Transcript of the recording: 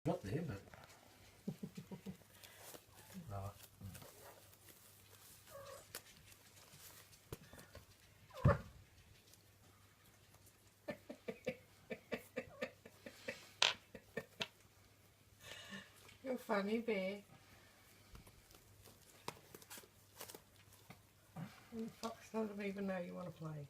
Got there, but right. You're a funny bear. And the fox doesn't even know you want to play.